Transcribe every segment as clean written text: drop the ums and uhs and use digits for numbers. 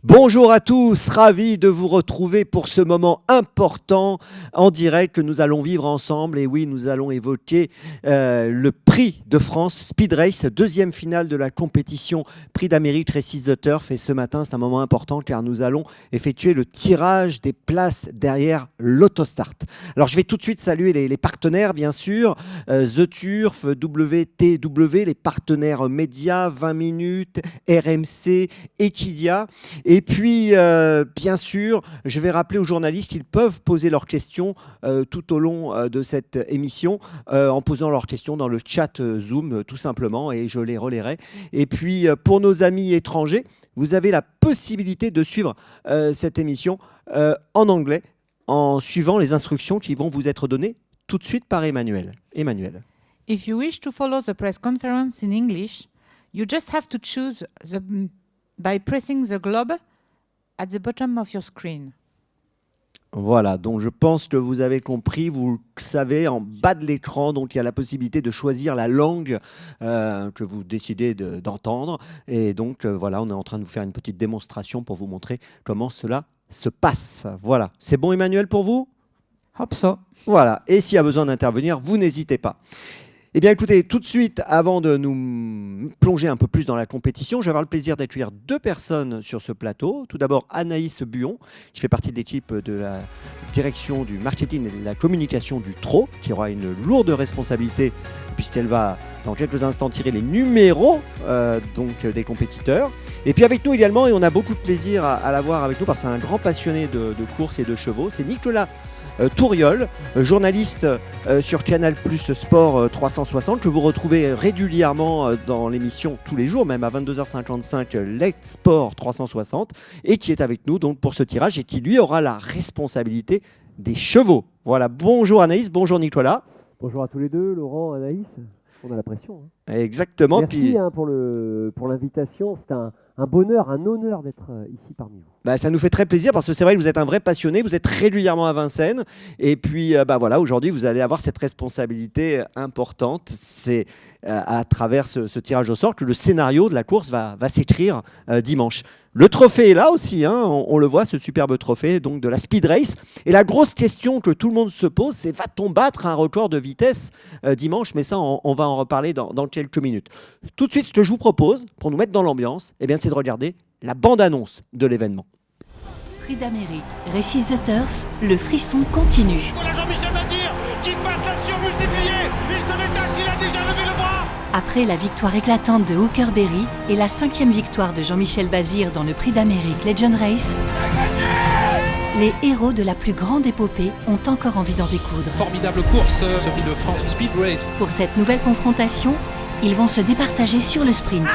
Bonjour à tous, ravi de vous retrouver pour ce moment important en direct que nous allons vivre ensemble. Et oui, nous allons évoquer le prix de France Speed Race, deuxième finale de la compétition Prix d'Amérique Races the Turf. Et ce matin, c'est un moment important car nous allons effectuer le tirage des places derrière l'Autostart. Alors, je vais tout de suite saluer les partenaires, bien sûr, The Turf, WTW, les partenaires médias, 20 minutes, RMC, Equidia. Et puis, bien sûr, je vais rappeler aux journalistes qu'ils peuvent poser leurs questions tout au long de cette émission en posant leurs questions dans le chat Zoom, tout simplement, et je les relayerai. Et puis, pour nos amis étrangers, vous avez la possibilité de suivre cette émission en anglais en suivant les instructions qui vont vous être données tout de suite par Emmanuel. Emmanuel. If you wish to follow the press conference in English, you just have to choose by pressing the globe at the bottom of your screen. Voilà, donc je pense que vous avez compris, vous le savez, en bas de l'écran, donc il y a la possibilité de choisir la langue que vous décidez d'entendre. Et donc voilà, on est en train de vous faire une petite démonstration pour vous montrer comment cela se passe. Voilà, c'est bon Emmanuel pour vous ? Hope so. Voilà, et s'il y a besoin d'intervenir, vous n'hésitez pas. Eh bien écoutez, tout de suite, avant de nous plonger un peu plus dans la compétition, je vais avoir le plaisir d'accueillir deux personnes sur ce plateau. Tout d'abord Anaïs Buon, qui fait partie de l'équipe de la direction du marketing et de la communication du TRO, qui aura une lourde responsabilité puisqu'elle va dans quelques instants tirer les numéros des compétiteurs. Et puis avec nous également, et on a beaucoup de plaisir à l'avoir avec nous parce que c'est un grand passionné de courses et de chevaux, c'est Nicolas Touriol, journaliste sur Canal Plus Sport 360, que vous retrouvez régulièrement dans l'émission tous les jours, même à 22h55, Let's Sport 360, et qui est avec nous donc pour ce tirage et qui lui aura la responsabilité des chevaux. Voilà, bonjour Anaïs, bonjour Nicolas. Bonjour à tous les deux, Laurent, Anaïs. On a la pression. Exactement. Merci pour l'invitation. C'est un bonheur, un honneur d'être ici parmi vous. Bah, ça nous fait très plaisir parce que c'est vrai que vous êtes un vrai passionné, vous êtes régulièrement à Vincennes et puis voilà, aujourd'hui vous allez avoir cette responsabilité importante. C'est à travers ce tirage au sort que le scénario de la course va s'écrire dimanche. Le trophée est là aussi, hein, on le voit, ce superbe trophée donc de la Speed Race. Et la grosse question que tout le monde se pose, c'est va-t-on battre un record de vitesse dimanche? Mais ça, on va en reparler dans quelques minutes. Tout de suite, ce que je vous propose, pour nous mettre dans l'ambiance, eh bien, c'est de regarder la bande-annonce de l'événement. Prix d'Amérique, Races the Turf, le frisson continue. Voilà Jean-Michel Bazir qui passe la surmultipliée. Il se détache, il a déjà levé le bras. Après la victoire éclatante de Hooker Berry et la 5e victoire de Jean-Michel Bazir dans le Prix d'Amérique Legend Race, les héros de la plus grande épopée ont encore envie d'en découdre. Formidable course, ce Prix de France Speed Race. Pour cette nouvelle confrontation, ils vont se départager sur le sprint.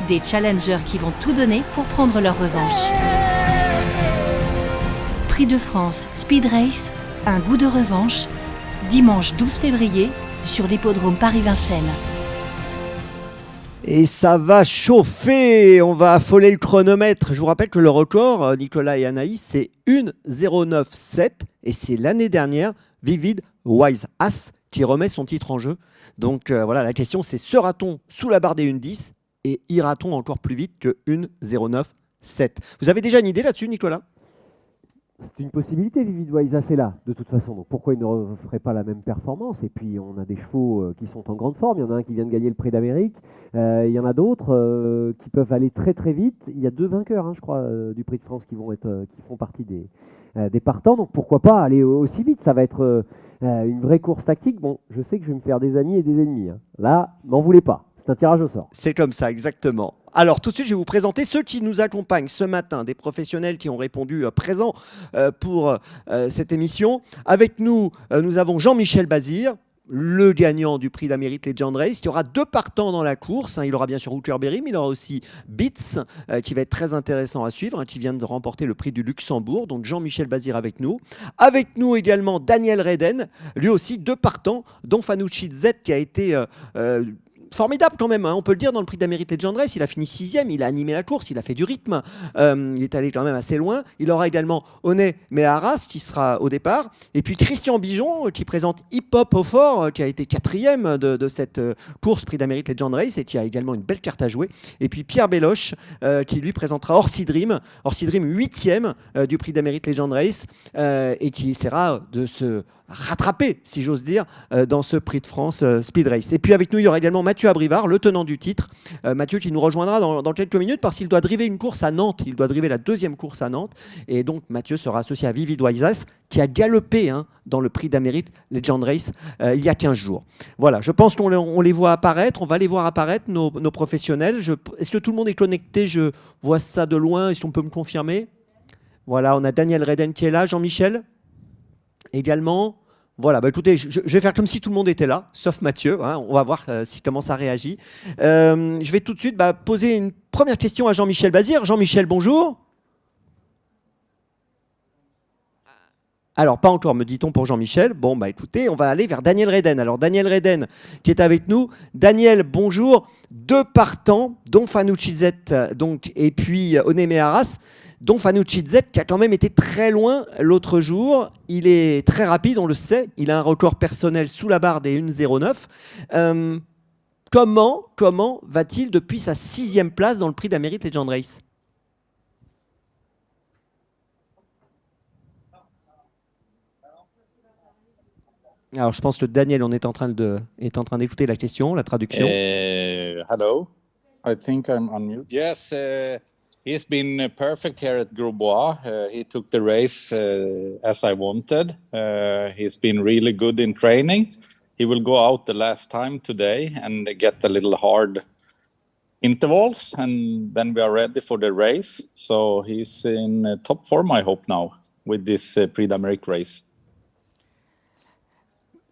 Des challengers qui vont tout donner pour prendre leur revanche. Prix de France Speed Race, un goût de revanche, dimanche 12 février sur l'hippodrome Paris-Vincennes. Et ça va chauffer, on va affoler le chronomètre. Je vous rappelle que le record, Nicolas et Anaïs, c'est 1:09.7 et c'est l'année dernière Vivid Wise As qui remet son titre en jeu. Donc voilà, la question c'est sera-t-on sous la barre des 1:10 et ira-t-on encore plus vite que 1:09.7? Vous avez déjà une idée là-dessus, Nicolas? C'est une possibilité, Vivid Wise, c'est là, de toute façon. Donc pourquoi il ne referait pas la même performance? Et puis on a des chevaux qui sont en grande forme. Il y en a un qui vient de gagner le Prix d'Amérique. Il y en a d'autres qui peuvent aller très très vite. Il y a deux vainqueurs, hein, je crois, du Prix de France qui font partie des partants. Donc pourquoi pas aller aussi vite? Ça va être une vraie course tactique. Bon, je sais que je vais me faire des amis et des ennemis, hein. Là, n'en voulez pas. C'est un tirage au sort. C'est comme ça, exactement. Alors tout de suite, je vais vous présenter ceux qui nous accompagnent ce matin, des professionnels qui ont répondu présents pour cette émission. Avec nous, nous avons Jean-Michel Bazir, le gagnant du Prix d'Amérique Legend Race. Il y aura deux partants dans la course. Il aura bien sûr Hooker Berry, mais il aura aussi Beats, qui va être très intéressant à suivre, qui vient de remporter le Prix du Luxembourg. Donc Jean-Michel Bazir avec nous. Avec nous également Daniel Reden, lui aussi deux partants, dont Fanucci Z qui a été formidable quand même, hein, on peut le dire, dans le prix d'Amérique Legend Race. Il a fini 6e, il a animé la course, il a fait du rythme, il est allé quand même assez loin. Il aura également Oné Meharas qui sera au départ. Et puis Christian Bijon qui présente Hip Hop au fort, qui a été 4e de cette course prix d'Amérique Legend Race et qui a également une belle carte à jouer. Et puis Pierre Belloche qui lui présentera Orsi Dream 8e du prix d'Amérique Legend Race et qui essaiera de se rattraper, si j'ose dire, dans ce prix de France Speed Race. Et puis avec nous, il y aura également Mathieu Abrivard, le tenant du titre. Mathieu qui nous rejoindra dans quelques minutes parce qu'il doit driver une course à Nantes. Il doit driver la 2e course à Nantes. Et donc Mathieu sera associé à Vivid Waisas qui a galopé dans le prix d'Amérique Legend Race il y a 15 jours. Voilà, je pense qu'on les voit apparaître. On va les voir apparaître, nos professionnels. Est-ce que tout le monde est connecté? Je vois ça de loin. Est-ce qu'on peut me confirmer? Voilà, on a Daniel Reden qui est là. Jean-Michel également. Voilà, bah écoutez, je vais faire comme si tout le monde était là, sauf Mathieu. Hein, on va voir comment ça réagit. Je vais tout de suite poser une première question à Jean-Michel Bazir. Jean-Michel, bonjour. Alors, pas encore, me dit-on pour Jean-Michel. Bon, bah écoutez, on va aller vers Daniel Reden. Alors, Daniel Reden qui est avec nous. Daniel, bonjour. 2 partants, dont Fanucci Z et puis Oné Meharas. Dont Fanucci Z qui a quand même été très loin l'autre jour. Il est très rapide, on le sait. Il a un record personnel sous la barre des 1,09. Comment va-t-il depuis sa 6e place dans le prix d'Amérique Legend Race? Alors, je pense que Daniel, on est en train d'écouter la question, la traduction. Hello, I think I'm on mute. Yes, he's been perfect here at Grosbois. He took the race as I wanted. He's been really good in training. He will go out the last time today and get a little hard intervals, and then we are ready for the race. So he's in top form, I hope, now with this Prix d'Amérique race.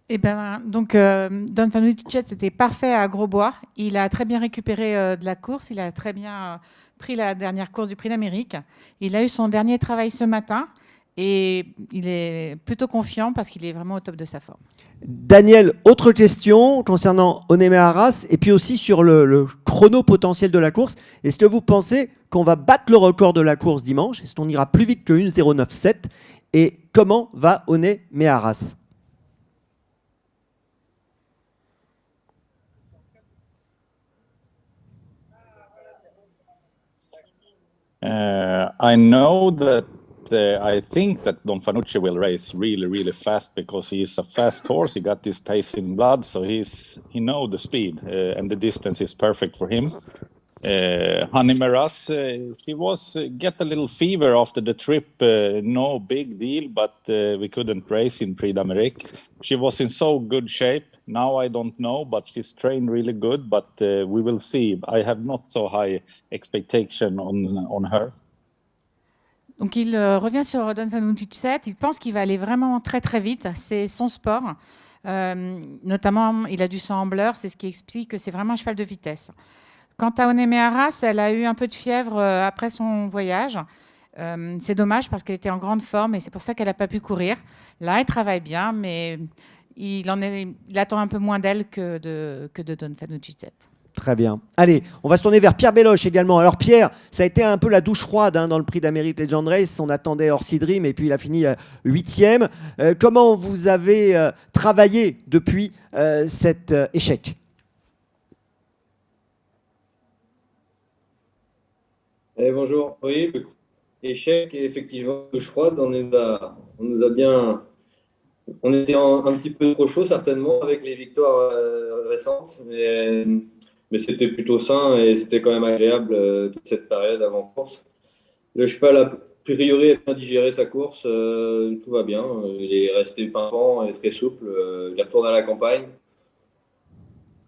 Eh ben, donc, Don Fanucci c'était parfait à Grosbois. Il a très bien récupéré de la course. Il a très bien pris la dernière course du Prix d'Amérique. Il a eu son dernier travail ce matin et il est plutôt confiant parce qu'il est vraiment au top de sa forme. Daniel, autre question concernant Oné Meharas et puis aussi sur le chrono potentiel de la course. Est-ce que vous pensez qu'on va battre le record de la course dimanche? Est-ce qu'on ira plus vite que 1,097? Et comment va Oné Meharas? I know that I think that Don Fanucci will race really, really fast because he is a fast horse. He got this pace in blood, so he knows the speed and the distance is perfect for him. Honey Meharas, he was get a little fever after the trip. No big deal, but we couldn't race in Prix d'Amérique. She was in so good shape. Now I don't know, but she's trained really good. But we will see. I have not so high expectation on her. Donc il revient sur Don Fanucci. Il pense qu'il va aller vraiment très très vite. C'est son sport. Notamment, il a du sang en beurre. C'est ce qui explique que c'est vraiment un cheval de vitesse. Quant à Oné Meharas, elle a eu un peu de fièvre après son voyage. C'est dommage parce qu'elle était en grande forme et c'est pour ça qu'elle n'a pas pu courir. Là, elle travaille bien, mais il attend un peu moins d'elle que de Don Fanucci. Très bien. Allez, on va se tourner vers Pierre Belloche également. Alors Pierre, ça a été un peu la douche froide dans le prix d'Amérique Legend Race. On attendait Orsi Dream et puis il a fini 8e. Comment vous avez travaillé depuis cet échec? Bonjour. Oui, échec et effectivement douche froide. On nous a bien. On était un petit peu trop chaud certainement avec les victoires récentes, mais c'était plutôt sain et c'était quand même agréable toute cette période avant course. Le cheval a priori a bien digéré sa course, tout va bien. Il est resté pimpant et très souple. Il retourne à la campagne.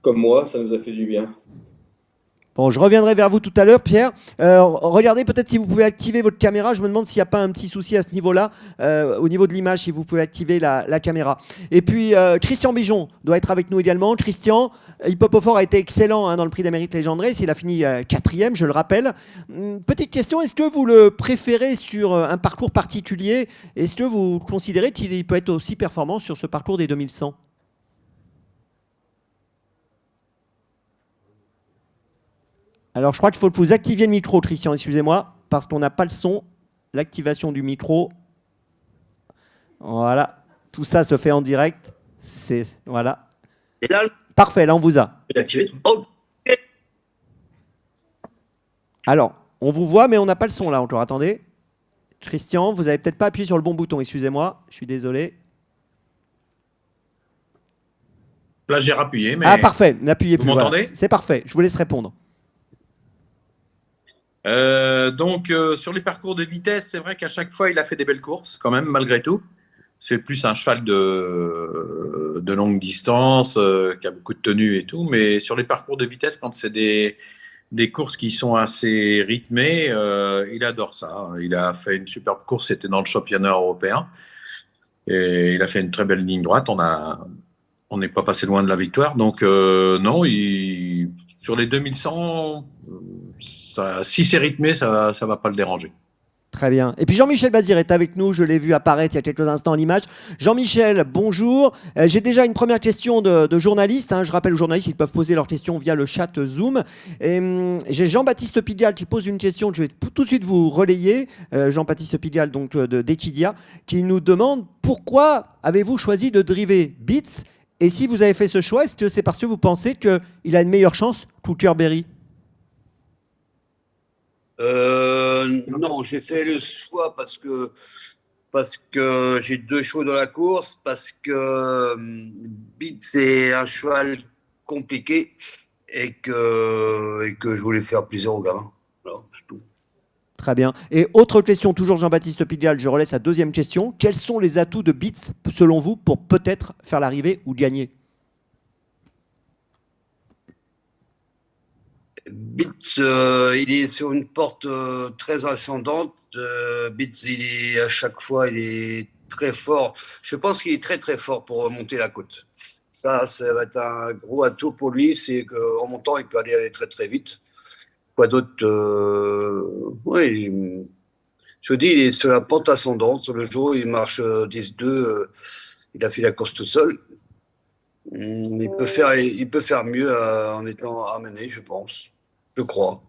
Comme moi, ça nous a fait du bien. Bon, je reviendrai vers vous tout à l'heure, Pierre. Regardez peut-être si vous pouvez activer votre caméra. Je me demande s'il n'y a pas un petit souci à ce niveau-là, au niveau de l'image, si vous pouvez activer la caméra. Et puis, Christian Bijon doit être avec nous également. Christian, Hip Hop au fort a été excellent dans le prix d'Amérique Legend Race. Il a fini 4e, je le rappelle. Petite question, est-ce que vous le préférez sur un parcours particulier? Est-ce que vous considérez qu'il peut être aussi performant sur ce parcours des 2100? Alors, je crois qu'il faut que vous activiez le micro, Christian, excusez-moi, parce qu'on n'a pas le son. L'activation du micro. Voilà. Tout ça se fait en direct. Voilà. Et là, Parfait, là, on vous a. je vais activer. Ok. Alors, on vous voit, mais on n'a pas le son, là, encore. Attendez. Christian, vous n'avez peut-être pas appuyé sur le bon bouton, excusez-moi. Je suis désolé. Là, j'ai rappuyé, mais... Ah, parfait, n'appuyez Vous plus. Voilà. m'entendez ? C'est parfait, je vous laisse répondre. Donc, sur les parcours de vitesse, c'est vrai qu'à chaque fois, il a fait des belles courses, quand même, malgré tout. C'est plus un cheval de longue distance, qui a beaucoup de tenue et tout. Mais sur les parcours de vitesse, quand c'est des courses qui sont assez rythmées, il adore ça. Il a fait une superbe course, c'était dans le championnat européen. Et il a fait une très belle ligne droite. On n'est pas passé loin de la victoire. Donc, non, sur les 2100, si c'est rythmé, ça ne va pas le déranger. Très bien. Et puis Jean-Michel Bazir est avec nous, je l'ai vu apparaître il y a quelques instants à l'image. Jean-Michel, bonjour. J'ai déjà une première question de journaliste. Je rappelle aux journalistes, ils peuvent poser leurs questions via le chat Zoom. J'ai Jean-Baptiste Pigalle qui pose une question que je vais tout de suite vous relayer. Jean-Baptiste Pigalle, donc d'Equidia, qui nous demande pourquoi avez-vous choisi de driver Beats? Et si vous avez fait ce choix, est-ce que c'est parce que vous pensez qu'il a une meilleure chance qu'Hooker Berry? Non, j'ai fait le choix parce que j'ai 2 chevaux dans la course, parce que Beat c'est un cheval compliqué et que je voulais faire plaisir aux gamins. Voilà, c'est tout. Très bien. Et autre question, toujours Jean-Baptiste Pigalle, je relais sa deuxième question. Quels sont les atouts de Beats, selon vous, pour peut-être faire l'arrivée ou gagner? Beats, il est sur une porte très ascendante. Beats, à chaque fois, il est très fort. Je pense qu'il est très très fort pour remonter la côte. Ça va être un gros atout pour lui. C'est qu'en montant, il peut aller très très vite. Quoi d'autre? Je dis, il est sur la pente ascendante. Sur le jour, il marche 10-2. Il a fait la course tout seul. Il peut faire mieux en étant amené, je pense. Je crois.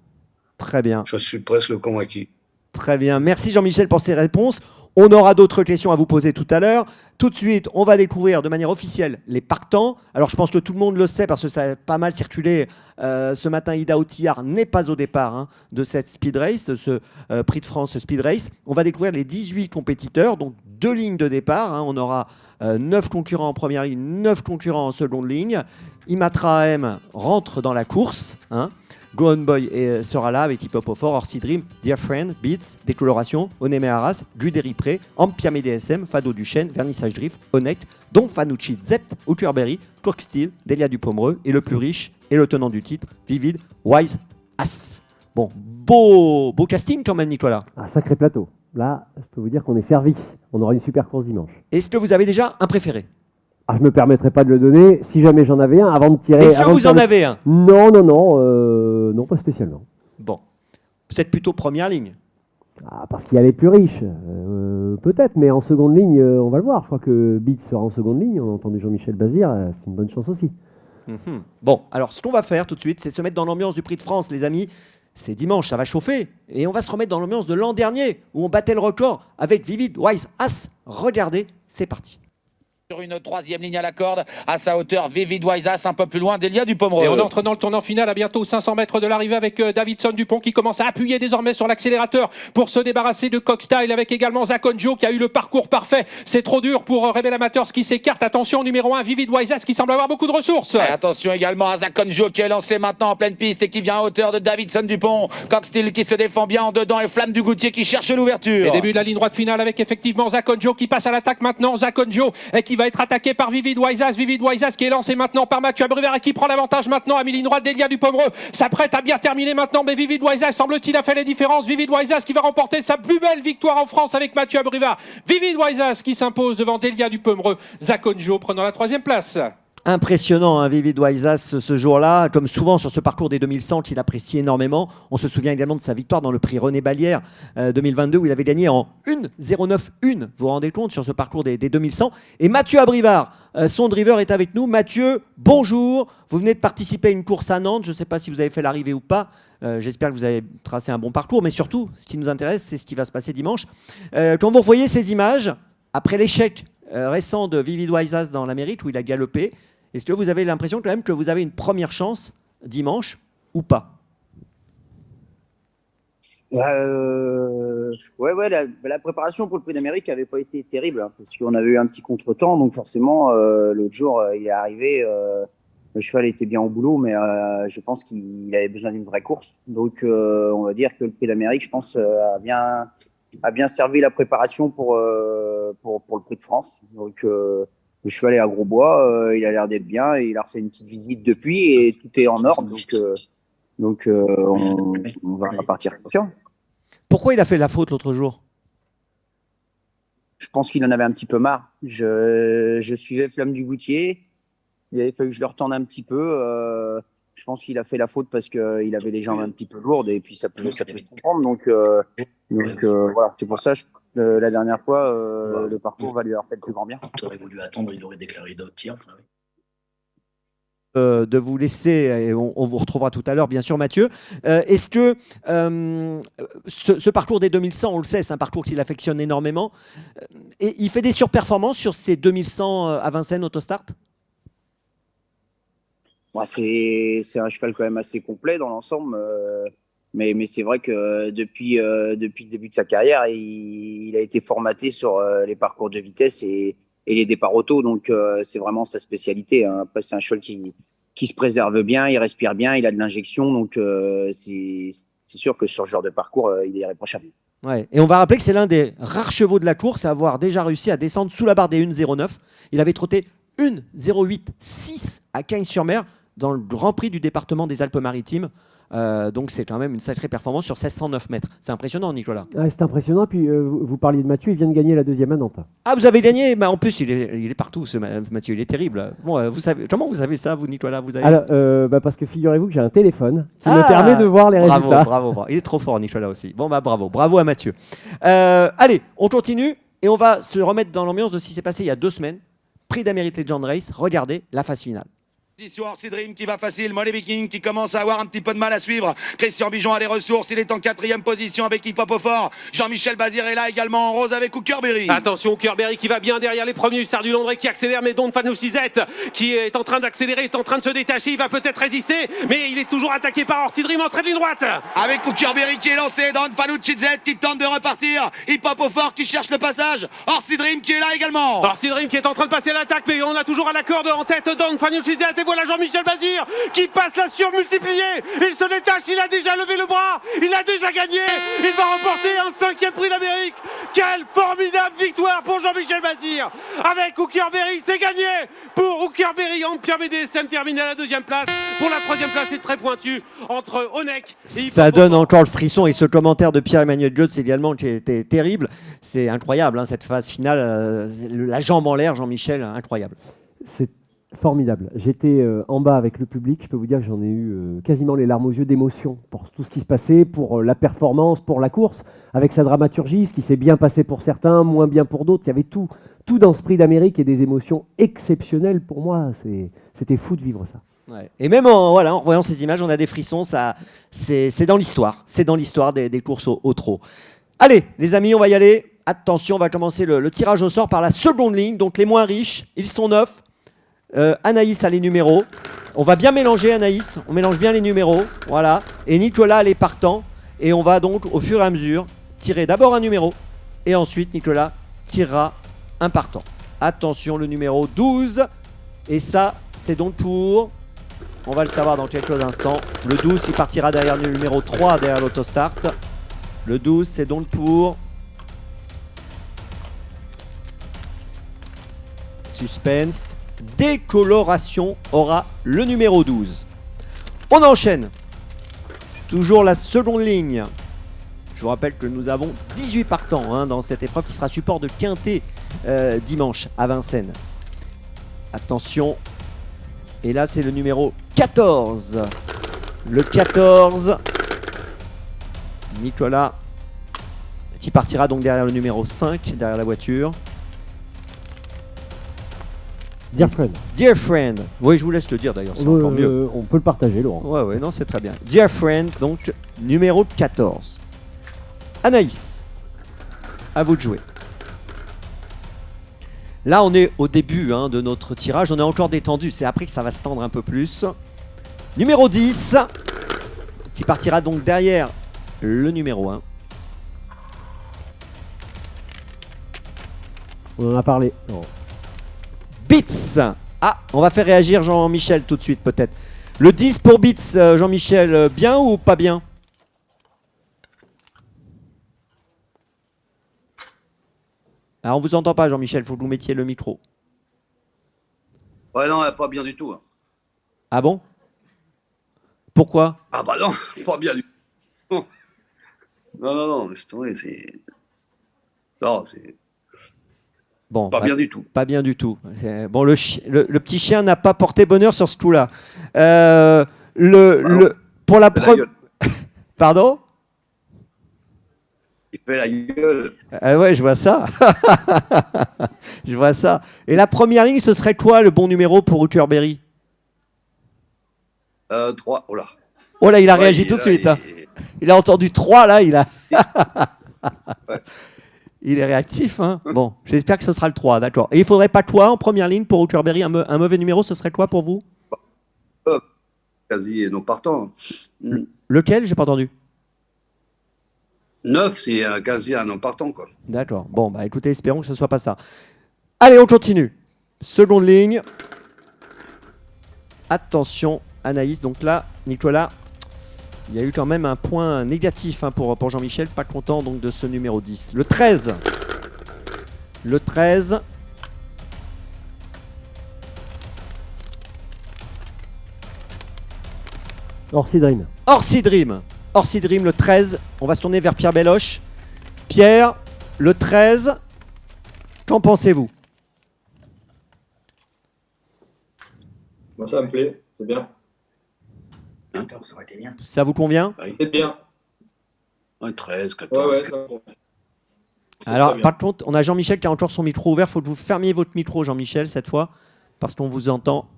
Très bien. Je suis presque convaincu. Très bien. Merci Jean-Michel pour ces réponses. On aura d'autres questions à vous poser tout à l'heure. Tout de suite, on va découvrir de manière officielle les partants. Alors, je pense que tout le monde le sait parce que ça a pas mal circulé ce matin. Ida Otillard n'est pas au départ de cette Speed Race, de ce Prix de France Speed Race. On va découvrir les 18 compétiteurs, donc 2 lignes de départ. On aura 9 concurrents en première ligne, 9 concurrents en seconde ligne. Imatra AM rentre dans la course. Go On Boy sera là avec Hip Hop au Fort, Orsi Dream, Dear Friend, Beats, Décoloration, Onémé Arras, Guderi Pré, Ampiamé DSM, Fado Duchesne, Vernissage Drift, Honnête, Don Fanucci Z, Hooker Berry, Cork Steel, Delia Dupomereux et le plus riche et le tenant du titre, Vivid Wise Ass. Bon, beau casting quand même, Nicolas. Un sacré plateau. Là, je peux vous dire qu'on est servi. On aura une super course dimanche. Est-ce que vous avez déjà un préféré? Je ne me permettrai pas de le donner. Si jamais j'en avais un, avant de tirer... Est-ce que vous en avez un? Non, pas spécialement. Bon, vous êtes plutôt première ligne. Parce qu'il y a les plus riches. Peut-être, mais en seconde ligne, on va le voir. Je crois que Beats sera en seconde ligne. On a entendu Jean-Michel Bazir, c'est une bonne chance aussi. Bon, alors ce qu'on va faire tout de suite, c'est se mettre dans l'ambiance du Prix de France, les amis. C'est dimanche, ça va chauffer. Et on va se remettre dans l'ambiance de l'an dernier, où on battait le record avec Vivid Wise Ass. Regardez, c'est parti. Sur une 3e ligne à la corde, à sa hauteur, Vivid Wise Ass, un peu plus loin, Delia Dupomereux. Et on entre dans le tournant final à bientôt 500 mètres de l'arrivée avec Davidson Dupont qui commence à appuyer désormais sur l'accélérateur pour se débarrasser de Cockstyle, avec également Zakonjo qui a eu le parcours parfait. C'est trop dur pour Rebel Amateurs qui s'écarte. Attention, numéro 1, Vivid Wise Ass qui semble avoir beaucoup de ressources. Et attention également à Zakonjo qui est lancé maintenant en pleine piste et qui vient à hauteur de Davidson Dupont. Cockstyle qui se défend bien en dedans et Flamme du Goutier qui cherche l'ouverture. Et début de la ligne droite finale avec effectivement Zakonjo qui passe à l'attaque maintenant. Zakonjo qui va être attaqué par Vivid Wise Ass qui est lancé maintenant par Mathieu Abrivard et qui prend l'avantage maintenant à mi-ligne droite. Delia Dupomereux s'apprête à bien terminer maintenant, mais Vivid Wise Ass semble-t-il a fait les différences. Vivid Wise Ass qui va remporter sa plus belle victoire en France avec Mathieu Abrivard. Vivid Wise Ass qui s'impose devant Delia Dupomereux. Zakonjo prenant la 3e place. Impressionnant, Vivid Wise Ass ce jour-là, comme souvent sur ce parcours des 2100 qu'il apprécie énormément. On se souvient également de sa victoire dans le prix René Ballière 2022 où il avait gagné en 1:09.1. Vous vous rendez compte sur ce parcours des 2100. Et Mathieu Abrivard, son driver est avec nous. Mathieu, bonjour. Vous venez de participer à une course à Nantes. Je ne sais pas si vous avez fait l'arrivée ou pas. J'espère que vous avez tracé un bon parcours, mais surtout, ce qui nous intéresse, c'est ce qui va se passer dimanche. Quand vous revoyez ces images, après l'échec récent de Vivid Wysas dans l'Amérique, où il a galopé, est-ce que vous avez l'impression quand même que vous avez une première chance dimanche ou pas? Ouais, la préparation pour le Prix d'Amérique n'avait pas été terrible, hein, parce qu'on avait eu un petit contretemps, donc forcément, l'autre jour, il est arrivé, le cheval était bien au boulot, mais je pense qu'il avait besoin d'une vraie course. Donc, on va dire que le Prix d'Amérique, je pense, a bien servi la préparation pour le Prix de France. Donc, le cheval est à Grosbois, il a l'air d'être bien, et il a refait une petite visite depuis, et tout est en ordre, donc on va partir. Pourquoi il a fait la faute l'autre jour? Je pense qu'il en avait un petit peu marre. Je suivais Flamme du Goutier. Il avait fallu que je le retende un petit peu. Je pense qu'il a fait la faute parce qu'il avait les jambes un petit peu lourdes et puis ça peut se comprendre. Donc voilà, c'est pour ça la dernière fois, le parcours va lui avoir fait le plus grand bien. Tu aurais voulu attendre, il aurait déclaré d'autres tirs. Enfin, oui. De vous laisser, et on vous retrouvera tout à l'heure, bien sûr, Mathieu. Est-ce que ce parcours des 2100, on le sait, c'est un parcours qu'il affectionne énormément, et il fait des surperformances sur ces 2100 à Vincennes Autostart? C'est un cheval quand même assez complet dans l'ensemble, mais c'est vrai que depuis le début de sa carrière, il a été formaté sur les parcours de vitesse et les départs auto, donc c'est vraiment sa spécialité, hein. Après, c'est un cheval qui se préserve bien, il respire bien, il a de l'injection, donc c'est sûr que sur ce genre de parcours, il est irréprochable. Ouais. Et on va rappeler que c'est l'un des rares chevaux de la course à avoir déjà réussi à descendre sous la barre des 1,09. Il avait trotté 1,08,6 à Cagnes-sur-Mer dans le Grand Prix du département des Alpes-Maritimes. Donc c'est quand même une sacrée performance sur 1609 mètres. C'est impressionnant, Nicolas. Ouais, c'est impressionnant. Puis vous parliez de Mathieu, il vient de gagner la deuxième à Nantes. Ah, vous avez gagné? En plus, il est partout, ce Mathieu, il est terrible. Bon, comment vous savez ça, vous, Nicolas? Alors, parce que figurez-vous que j'ai un téléphone qui me permet de voir les résultats. Bravo. Il est trop fort, Nicolas aussi. Bon, bravo à Mathieu. Allez, on continue et on va se remettre dans l'ambiance de ce qui s'est passé il y a 2 semaines. Prix d'Amérique Legend Race, regardez la phase finale. Orsi Dream qui va facile, Molly Viking qui commence à avoir un petit peu de mal à suivre. Christian Bijon a les ressources, il est en 4e position avec Hip Hop au fort. Jean-Michel Bazir est là également en rose avec Hooker Berry. Attention, Hooker Berry qui va bien derrière les premiers hussards du Landré qui accélère, mais Don Fanouchizette qui est en train d'accélérer, est en train de se détacher, il va peut-être résister, mais il est toujours attaqué par Orsi Dream en trait de ligne droite. Avec Hooker Berry qui est lancé, Don Fanouchizette qui tente de repartir, Hip Hop au fort qui cherche le passage, Orsi Dream qui est là également. Orsi Dream qui est en train de passer à l'attaque, mais on a toujours à la corde en tête Don Fanouchizette et voilà Jean-Michel Bazir qui passe la surmultipliée. Il se détache, il a déjà levé le bras, il a déjà gagné, il va remporter un 5e prix d'Amérique. Quelle formidable victoire pour Jean-Michel Bazir. Avec Hooker Berry, c'est gagné pour Hooker Berry. Pierre BDSM termine à la 2e place. Pour la 3e place, c'est très pointu entre Onek et ça donne encore le frisson, et ce commentaire de Pierre-Emmanuel Jotz également qui était terrible. C'est incroyable, hein, cette phase finale, la jambe en l'air, Jean-Michel, incroyable. C'est formidable. J'étais en bas avec le public. Je peux vous dire que j'en ai eu quasiment les larmes aux yeux d'émotion pour tout ce qui se passait, pour la performance, pour la course, avec sa dramaturgie, ce qui s'est bien passé pour certains, moins bien pour d'autres. Il y avait tout dans ce Prix d'Amérique et des émotions exceptionnelles pour moi. C'était fou de vivre ça. Ouais. Et même en revoyant ces images, on a des frissons. C'est dans l'histoire. C'est dans l'histoire des courses au trot. Allez, les amis, on va y aller. Attention, on va commencer le tirage au sort par la seconde ligne. Donc les moins riches, ils sont 9. Anaïs a les numéros. On va bien mélanger, Anaïs. On mélange bien les numéros. Voilà. Et Nicolas a les partants. Et on va donc, au fur et à mesure, tirer d'abord un numéro. Et ensuite, Nicolas tirera un partant. Attention, le numéro 12. Et ça, c'est donc pour... On va le savoir dans quelques instants. Le 12 qui partira derrière le numéro 3, derrière l'autostart. Le 12, c'est donc pour... Suspense. Décoloration aura le numéro 12. On enchaîne. Toujours la seconde ligne. Je vous rappelle que nous avons 18 partants dans cette épreuve qui sera support de quintet dimanche à Vincennes. Attention. Et là, c'est le numéro 14. Le 14. Nicolas qui partira donc derrière le numéro 5, derrière la voiture. Dear Friend. Dear Friend. Oui, je vous laisse le dire d'ailleurs, c'est encore mieux. On peut le partager, Laurent. Ouais, non, c'est très bien. Dear Friend, donc numéro 14. Anaïs, à vous de jouer. Là, on est au début de notre tirage. On est encore détendu. C'est après que ça va se tendre un peu plus. Numéro 10, qui partira donc derrière le numéro 1. On en a parlé. Non. Beats. Ah, on va faire réagir Jean-Michel tout de suite peut-être. Le 10 pour Beats, Jean-Michel, bien ou pas bien? Alors on vous entend pas Jean-Michel, faut que vous mettiez le micro. Ouais, non, pas bien du tout. Hein. Ah bon? Pourquoi? Ah bah non, pas bien du tout. Non, laisse tomber, c'est... Non, c'est... Bon, pas bien du tout. Pas bien du tout. Bon, le petit chien n'a pas porté bonheur sur ce coup-là. Pour la première... Pardon? Il fait la gueule. Ouais, je vois ça. Je vois ça. Et la première ligne, ce serait quoi le bon numéro pour Huckerberry? 3, oh là. Oh là, il a réagi tout de suite. Il a entendu 3, là, il a... Ouais. Il est réactif, hein. Bon, j'espère que ce sera le 3, d'accord. Et il faudrait pas toi en première ligne pour Huckerberry, un mauvais numéro, ce serait quoi pour vous? Quasi non partant. Lequel? J'ai pas entendu. 9, c'est quasi un non partant, quoi. D'accord. Bon, bah écoutez, espérons que ce soit pas ça. Allez, on continue. Seconde ligne. Attention, Anaïs. Donc là, Nicolas, il y a eu quand même un point négatif pour Jean-Michel. Pas content donc de ce numéro 10. Le 13. Le 13. Orsi Dream. Orsi Dream. Orsi Dream, le 13. On va se tourner vers Pierre Belloche. Pierre, le 13. Qu'en pensez-vous? Moi, ça me plaît. C'est bien. D'accord, ça aurait été bien. Ça vous convient? C'est bien. Un 13, 14. Ouais, ça... Alors, par contre, on a Jean-Michel qui a encore son micro ouvert. Il faut que vous fermiez votre micro, Jean-Michel, cette fois, parce qu'on vous entend.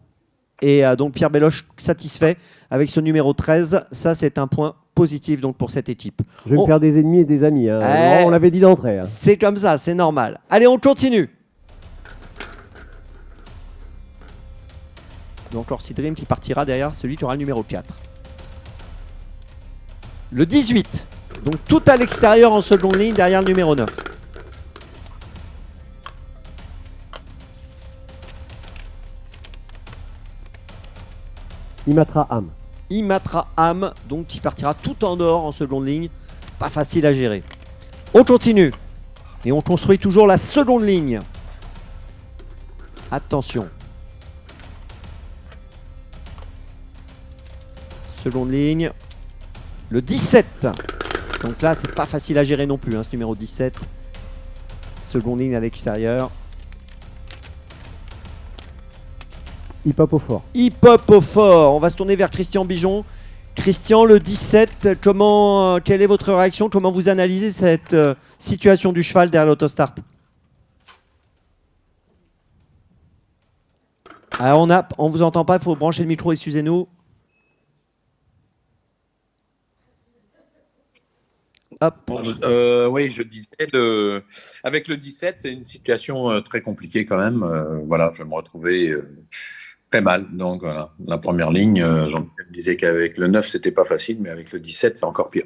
Et donc, Pierre Belloche satisfait avec ce numéro 13. Ça, c'est un point positif donc, pour cette équipe. Je vais me faire des ennemis et des amis. Hein. On l'avait dit d'entrée. Hein. C'est comme ça, c'est normal. Allez, on continue. Donc, Orsi Dream qui partira derrière celui qui aura le numéro 4. Le 18. Donc, tout à l'extérieur en seconde ligne derrière le numéro 9. Imatra Am. Imatra Am, donc qui partira tout en or en seconde ligne. Pas facile à gérer. On continue. Et on construit toujours la seconde ligne. Attention. Seconde ligne. Le 17. Donc là, c'est pas facile à gérer non plus, ce numéro 17. Seconde ligne à l'extérieur. Hip-hop au fort. Hip-hop au fort. On va se tourner vers Christian Bijon. Christian, le 17, quelle est votre réaction? Comment vous analysez cette situation du cheval derrière l'autostart? Alors on vous entend pas, il faut brancher le micro, excusez-nous. Hop. Oui, je disais, avec le 17, c'est une situation très compliquée quand même. Voilà, je me retrouvais très mal. Donc voilà, la première ligne, Jean-Pierre disait qu'avec le 9, c'était pas facile, mais avec le 17, c'est encore pire.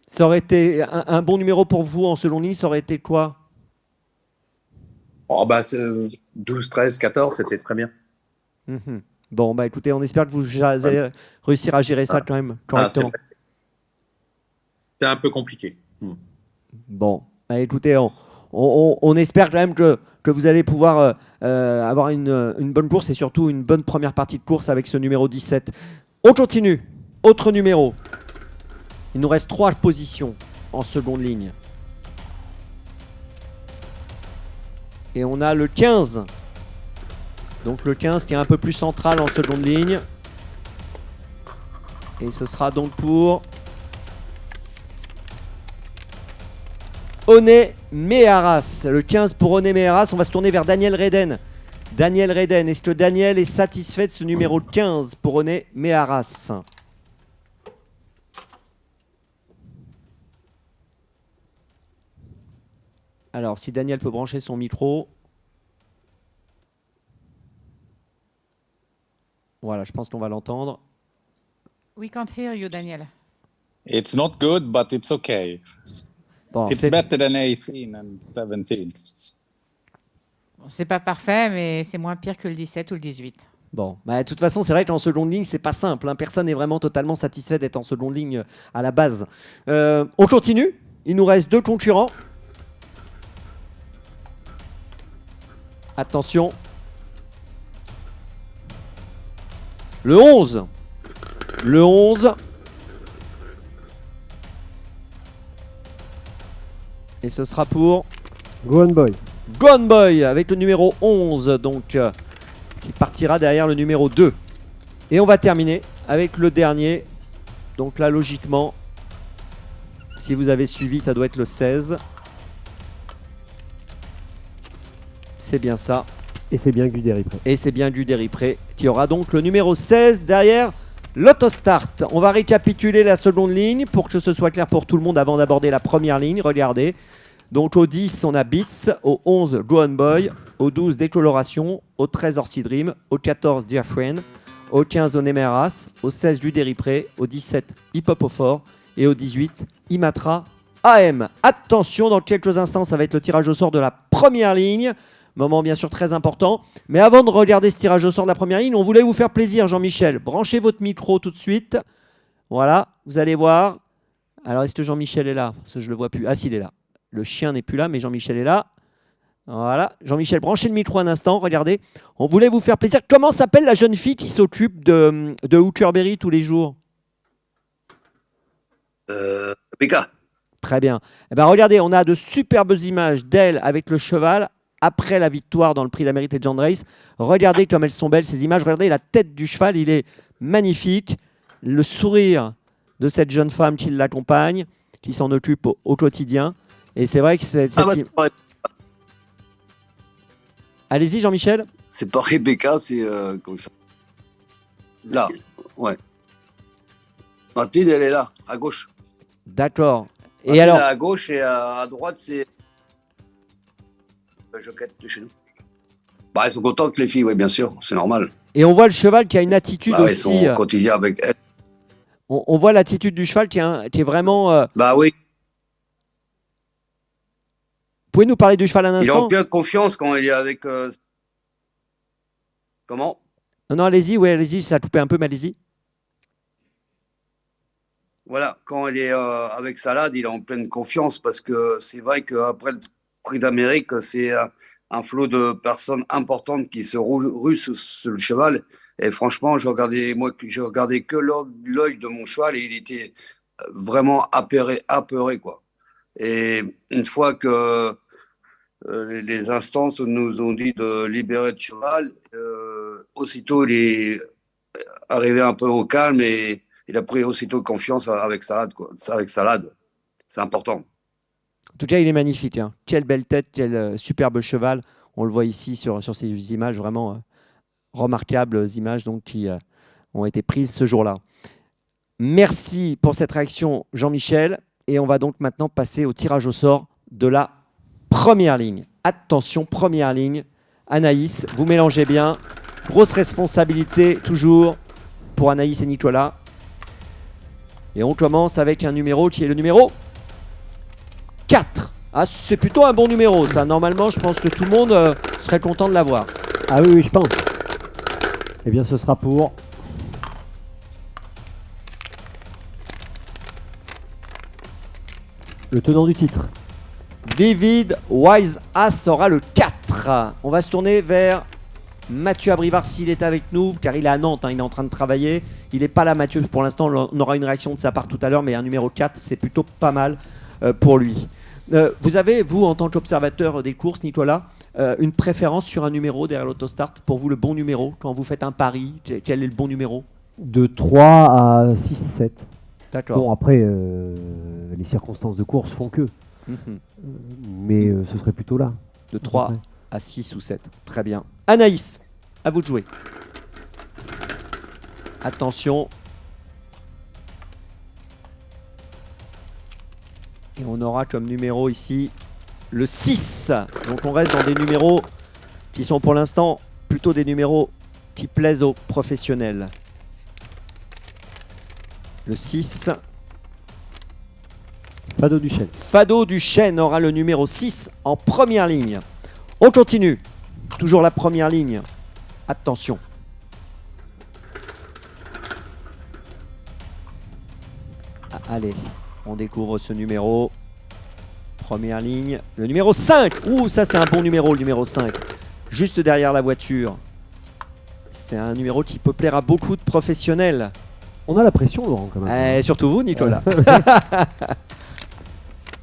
Ça aurait été un bon numéro pour vous en seconde ligne, ça aurait été quoi? Oh, bah, 12, 13, 14, c'était très bien. Bon, bah écoutez, on espère que vous allez réussir à gérer ça quand même correctement. C'est un peu compliqué. Bon, bah écoutez, on espère quand même que vous allez pouvoir avoir une bonne course et surtout une bonne première partie de course avec ce numéro 17. On continue. Autre numéro. Il nous reste 3 positions en seconde ligne. Et on a le 15. Donc le 15 qui est un peu plus central en seconde ligne. Et ce sera donc pour Oné Meharas. Le 15 pour Oné Meharas. On va se tourner vers Daniel Reden. Daniel Reden. Est-ce que Daniel est satisfait de ce numéro 15 pour René Méharas? Alors, si Daniel peut brancher son micro. Voilà, je pense qu'on va l'entendre. We can't hear you, Daniel. It's not good, but it's okay. Bon, It's better than 18 and 17. Bon, c'est pas parfait, mais c'est moins pire que le 17 ou le 18. Bon, bah, de toute façon, c'est vrai qu'en seconde ligne, c'est pas simple. Hein. Personne n'est vraiment totalement satisfait d'être en seconde ligne à la base. On continue. Il nous reste 2 concurrents. Attention. Le 11. Le 11. Et ce sera pour Go On Boy. Go On Boy avec le numéro 11, donc qui partira derrière le numéro 2. Et on va terminer avec le dernier. Donc là, logiquement, si vous avez suivi, ça doit être le 16. C'est bien ça. Et c'est bien Guderipré. Et c'est bien Guderipré qui aura donc le numéro 16 derrière l'Autostart. On va récapituler la seconde ligne pour que ce soit clair pour tout le monde avant d'aborder la première ligne. Regardez. Donc au 10, on a Beats. Au 11, Go On Boy. Au 12, Décoloration. Au 13, Orsi Dream. Au 14, Dear Friend. Au 15, Onemeras. Au 16, Guderipré. Au 17, Hip Hop au Fort. Et au 18, Imatra AM. Attention, dans quelques instants, ça va être le tirage au sort de la première ligne. Moment bien sûr très important. Mais avant de regarder ce tirage au sort de la première ligne, on voulait vous faire plaisir, Jean-Michel. Branchez votre micro tout de suite. Voilà, vous allez voir. Alors, est-ce que Jean-Michel est là? Parce que je ne le vois plus. Ah, si, il est là. Le chien n'est plus là, mais Jean-Michel est là. Voilà. Jean-Michel, branchez le micro un instant. Regardez. On voulait vous faire plaisir. Comment s'appelle la jeune fille qui s'occupe de Hookerberry tous les jours? Becca. Très bien. Eh ben, regardez, on a de superbes images d'elle avec le cheval après la victoire dans le Prix d'Amérique Legend Race. Regardez comme elles sont belles ces images. Regardez la tête du cheval, il est magnifique. Le sourire de cette jeune femme qui l'accompagne, qui s'en occupe au quotidien. Et c'est vrai que c'est... Allez-y Jean-Michel. C'est pas Rebecca, c'est comme ça. Là, ouais. Mathilde, elle est là, à gauche. D'accord. Et Mathilde alors à gauche et à droite, c'est la Joquette de chez nous. Bah, elles sont contentes, les filles, oui, bien sûr, c'est normal. Et on voit le cheval qui a une attitude Bah, aussi... Elles sont quotidien avec elle. On voit l'attitude du cheval qui est vraiment... Bah oui. Pouvez nous parler du cheval un Il instant? a bien confiance quand il est avec... Comment? Non, allez-y, oui, allez-y, ça a coupé un peu, mais allez-y. Voilà, quand il est avec Salade, il est en pleine confiance parce que c'est vrai qu'après le Prix d'Amérique, c'est un flot de personnes importantes qui se ruent sur le cheval. Et franchement, je regardais que l'œil de mon cheval et il était vraiment apeuré, quoi. Et une fois que les instances nous ont dit de libérer le cheval, aussitôt il est arrivé un peu au calme et il a pris aussitôt confiance avec Salade, quoi. Avec Salade, c'est important. En tout cas, il est magnifique. Hein. Quelle belle tête, quel superbe cheval. On le voit ici sur ces images, vraiment remarquables images donc, qui ont été prises ce jour-là. Merci pour cette réaction, Jean-Michel. Et on va donc maintenant passer au tirage au sort de la première ligne. Attention, première ligne. Anaïs, vous mélangez bien. Grosse responsabilité toujours pour Anaïs et Nicolas. Et on commence avec un numéro qui est le numéro 4. Ah, c'est plutôt un bon numéro, ça. Normalement, je pense que tout le monde serait content de l'avoir. Ah oui, je pense. Eh bien, ce sera pour... le tenant du titre. Vivid Wise As aura le 4. On va se tourner vers Mathieu Abrivard s'il est avec nous, car il est à Nantes, hein, il est en train de travailler. Il n'est pas là, Mathieu, pour l'instant. On aura une réaction de sa part tout à l'heure, mais un numéro 4, c'est plutôt pas mal pour lui. Vous avez, vous, en tant qu'observateur des courses, Nicolas, une préférence sur un numéro derrière l'Autostart? Pour vous, le bon numéro, quand vous faites un pari, quel est le bon numéro? De 3 à 6, 7. D'accord. Bon, après, les circonstances de course font que. Mais ce serait plutôt là. De 3 à 6 ou 7. Très bien. Anaïs, à vous de jouer. Attention. Et on aura comme numéro ici le 6. Donc on reste dans des numéros qui sont pour l'instant plutôt des numéros qui plaisent aux professionnels. Le 6. Fado Duchesne. Fado Duchesne aura le numéro 6 en première ligne. On continue. Toujours la première ligne. Attention. Ah, allez, on découvre ce numéro. Première ligne. Le numéro 5. Ouh, ça c'est un bon numéro, le numéro 5. Juste derrière la voiture. C'est un numéro qui peut plaire à beaucoup de professionnels. On a la pression, Laurent, quand même. Surtout vous, Nicolas.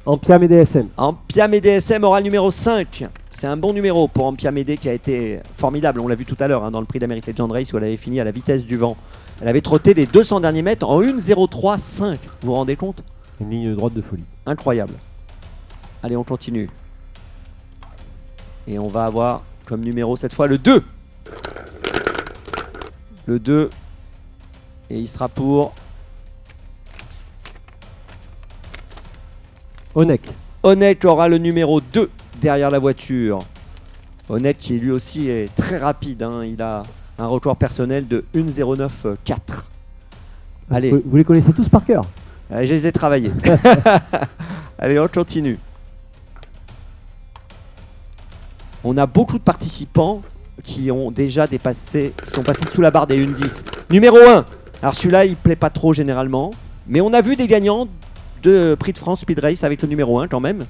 Ampiam et DSM. Ampiam et DSM aura le numéro 5. C'est un bon numéro pour Ampiam et D qui a été formidable. On l'a vu tout à l'heure dans le prix d'Amérique Legend Race où elle avait fini à la vitesse du vent. Elle avait trotté les 200 derniers mètres en 1:03.5. Vous vous rendez compte? Une ligne droite de folie. Incroyable. Allez, on continue. Et on va avoir comme numéro cette fois le 2. Le 2. Et il sera pour Onek. Onek aura le numéro 2 derrière la voiture. Onek qui lui aussi est très rapide. Il a un record personnel de 1:09.4. Allez. Vous les connaissez tous par cœur? Je les ai travaillés. Allez, on continue. On a beaucoup de participants qui ont déjà dépassé, qui sont passés sous la barre des 1:10. Numéro 1. Alors celui-là, il plaît pas trop généralement. Mais on a vu des gagnants de Prix de France Speed Race avec le numéro 1 quand même.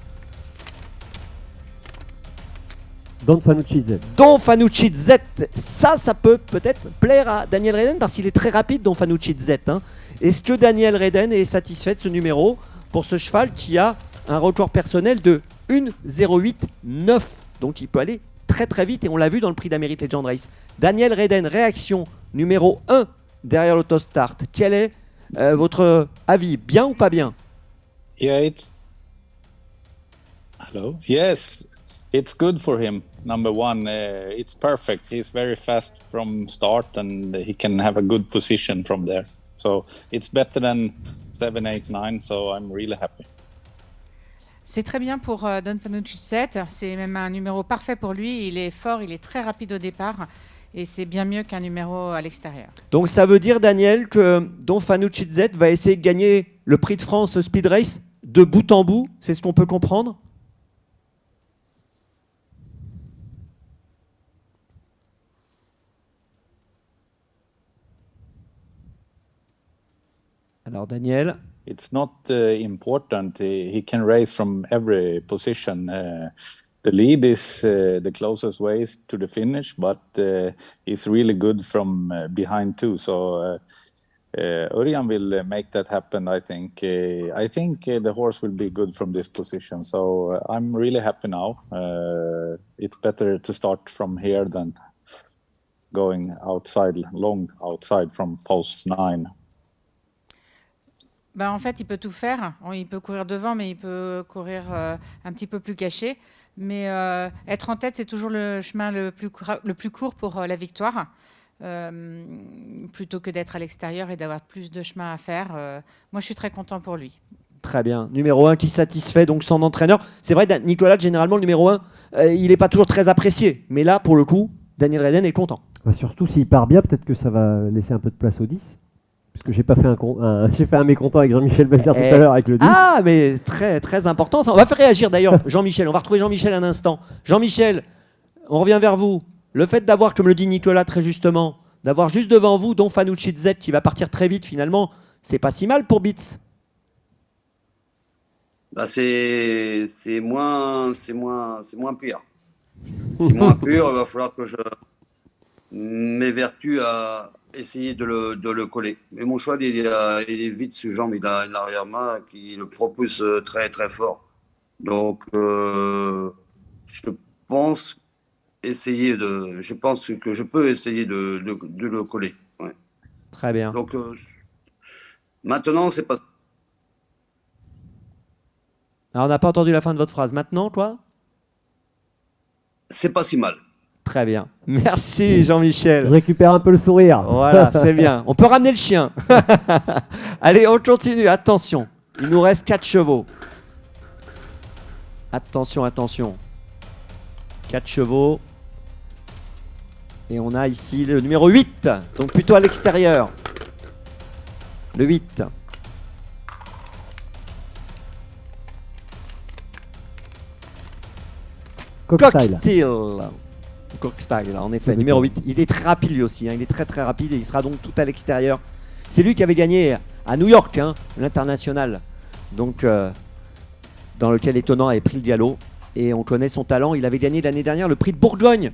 Don Fanucci Z. Don Fanucci Z. Ça peut peut-être plaire à Daniel Reden parce qu'il est très rapide, Don Fanucci Z. Est-ce que Daniel Reden est satisfait de ce numéro pour ce cheval qui a un record personnel de 1:08.9? Donc il peut aller très très vite et on l'a vu dans le prix d'Amérique Legend Race. Daniel Reden, réaction numéro 1 derrière l'autostart. Quel est votre avis? Bien ou pas bien? Yeah, hello. Yes, it's good for him. Number one, it's perfect. He's very fast from start and he can have a good position from there. So it's better than 7, 8, 9. So I'm really happy. C'est très bien pour Don Fanucci 7. C'est même un numéro parfait pour lui. Il est fort, il est très rapide au départ. Et c'est bien mieux qu'un numéro à l'extérieur. Donc ça veut dire, Daniel, que Don Fanucci Z va essayer de gagner le Prix de France Speed Race de bout en bout. C'est ce qu'on peut comprendre? Alors Daniel? It's not important. He can race from every position. The lead is the closest way to the finish, but he's really good from behind too. So Örjan will make that happen, I think. I think the horse will be good from this position. So I'm really happy now. It's better to start from here than going outside, long outside from post 9. En fait, il peut tout faire. Il peut courir devant, mais il peut courir un petit peu plus caché. Mais être en tête, c'est toujours le chemin le plus court pour la victoire. Plutôt que d'être à l'extérieur et d'avoir plus de chemin à faire. Moi, je suis très content pour lui. Très bien. Numéro 1 qui satisfait donc son entraîneur. C'est vrai, Nicolas, généralement, le numéro 1, il n'est pas toujours très apprécié. Mais là, pour le coup, Daniel Reden est content. Surtout s'il part bien, peut-être que ça va laisser un peu de place au 10. Parce que j'ai pas fait j'ai fait un mécontent avec Jean-Michel Bazir tout à l'heure avec le 10. Ah, mais très, très important. Ça. On va faire réagir d'ailleurs Jean-Michel. On va retrouver Jean-Michel un instant. Jean-Michel, on revient vers vous. Le fait d'avoir, comme le dit Nicolas très justement, d'avoir juste devant vous Don Fanucci Z qui va partir très vite finalement, c'est pas si mal pour Beats. C'est moins pur. C'est moins pur, il va falloir que je m'évertue à essayer de le coller. Mais mon cheval, il est vite sous jambe, il a une arrière-main qui le propulse très très fort. Donc, je pense que je peux essayer de le coller. Ouais. Très bien. Donc, maintenant, c'est pas... Alors, on n'a pas entendu la fin de votre phrase. Maintenant, quoi? c'est pas si mal. Très bien. Merci Jean-Michel. Je récupère un peu le sourire. Voilà, c'est bien. On peut ramener le chien. Allez, on continue. Attention. Il nous reste 4 chevaux. Attention, attention. 4 chevaux. Et on a ici le numéro 8. Donc plutôt à l'extérieur. Le 8. Cockstyle. Cockstyle, en effet. Numéro 8. Il est très rapide lui aussi. Il est très très rapide et il sera donc tout à l'extérieur. C'est lui qui avait gagné à New York, l'international. Donc, dans lequel Étonnant avait pris le galop. Et on connaît son talent. Il avait gagné l'année dernière le prix de Bourgogne.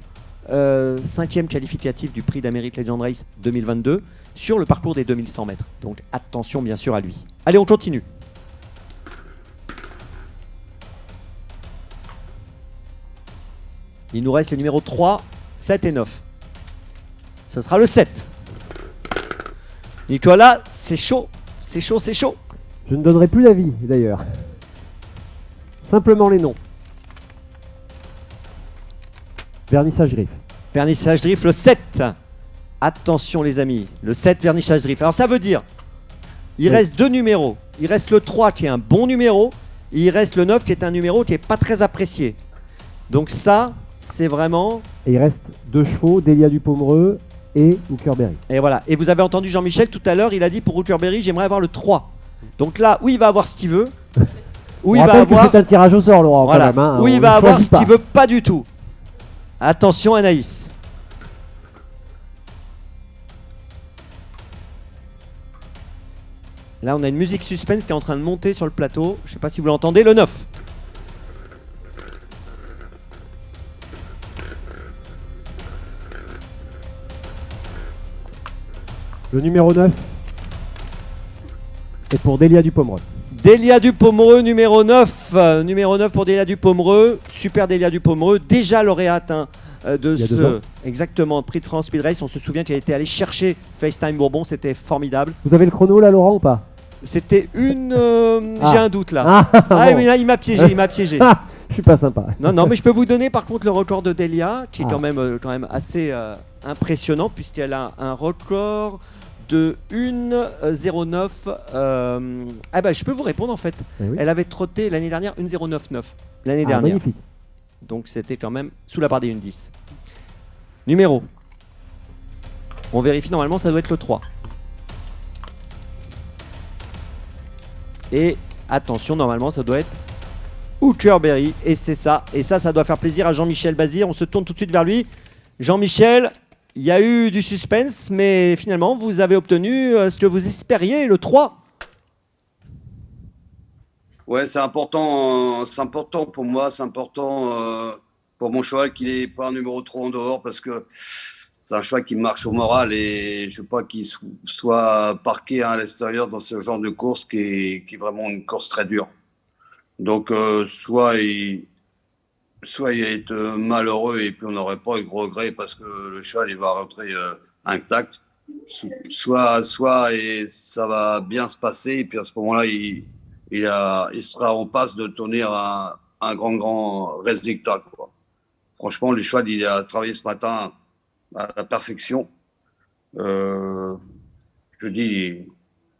5e qualificatif du prix d'Amérique Legend Race 2022 sur le parcours des 2100 mètres. Donc attention bien sûr à lui. Allez, on continue. Il nous reste les numéros 3, 7 et 9. Ce sera le 7. Nicolas, c'est chaud. C'est chaud, c'est chaud. Je ne donnerai plus d'avis d'ailleurs. Simplement les noms. Vernissage griffe. Vernissage griffe, le 7. Attention les amis, le 7 vernissage griffe. Alors ça veut dire, il reste 2 numéros. Il reste le 3 qui est un bon numéro. Et il reste le 9 qui est un numéro qui n'est pas très apprécié. Donc ça, c'est vraiment... Et il reste 2 chevaux, Delia du Pomereux et Hookerberry. Et voilà. Et vous avez entendu Jean-Michel tout à l'heure, il a dit pour Hookerberry, j'aimerais avoir le 3. Donc là, où il va avoir ce qu'il veut. Où il va avoir... c'est un tirage au sort, Laurent. Voilà. Quand même, où il va avoir ce qu'il veut, pas du tout. Attention Anaïs. Là, on a une musique suspense qui est en train de monter sur le plateau. Je ne sais pas si vous l'entendez. Le 9. Le numéro 9 est pour Delia du Pomereux. Delia du Pomereux, numéro 9. Numéro 9 pour Delia du Pomereux. Super Delia du Pomereux. Déjà lauréate de ce exactement prix de France Speed Race. On se souvient qu'elle était allée chercher FaceTime Bourbon. C'était formidable. Vous avez le chrono là, Laurent, ou pas? C'était une... J'ai un doute là. Bon. Oui, là, il m'a piégé, il m'a piégé. Je suis pas sympa. Non, mais je peux vous donner par contre le record de Delia, qui est quand même assez impressionnant, puisqu'elle a un record de 1,09. Je peux vous répondre en fait. Oui. Elle avait trotté l'année dernière 1,099. L'année dernière. Magnifique. Donc c'était quand même sous la barre des 1,10. Numéro. On vérifie, normalement ça doit être le 3. Et attention, normalement ça doit être Hookerberry. Et c'est ça. Et ça doit faire plaisir à Jean-Michel Bazir. On se tourne tout de suite vers lui. Jean-Michel, il y a eu du suspense, mais finalement vous avez obtenu ce que vous espériez, le 3. Ouais, c'est important pour moi, c'est important pour mon cheval qu'il n'ait pas un numéro 3 en dehors, parce que c'est un cheval qui marche au moral et je ne veux pas qu'il soit parqué à l'extérieur dans ce genre de course qui est vraiment une course très dure. Donc, soit il est malheureux et puis on n'aurait pas de regret parce que le cheval il va rentrer intact, soit et ça va bien se passer et puis à ce moment-là, il sera en passe de tenir un grand résultat, quoi. Franchement, le cheval, il a travaillé ce matin à la perfection. Je dis,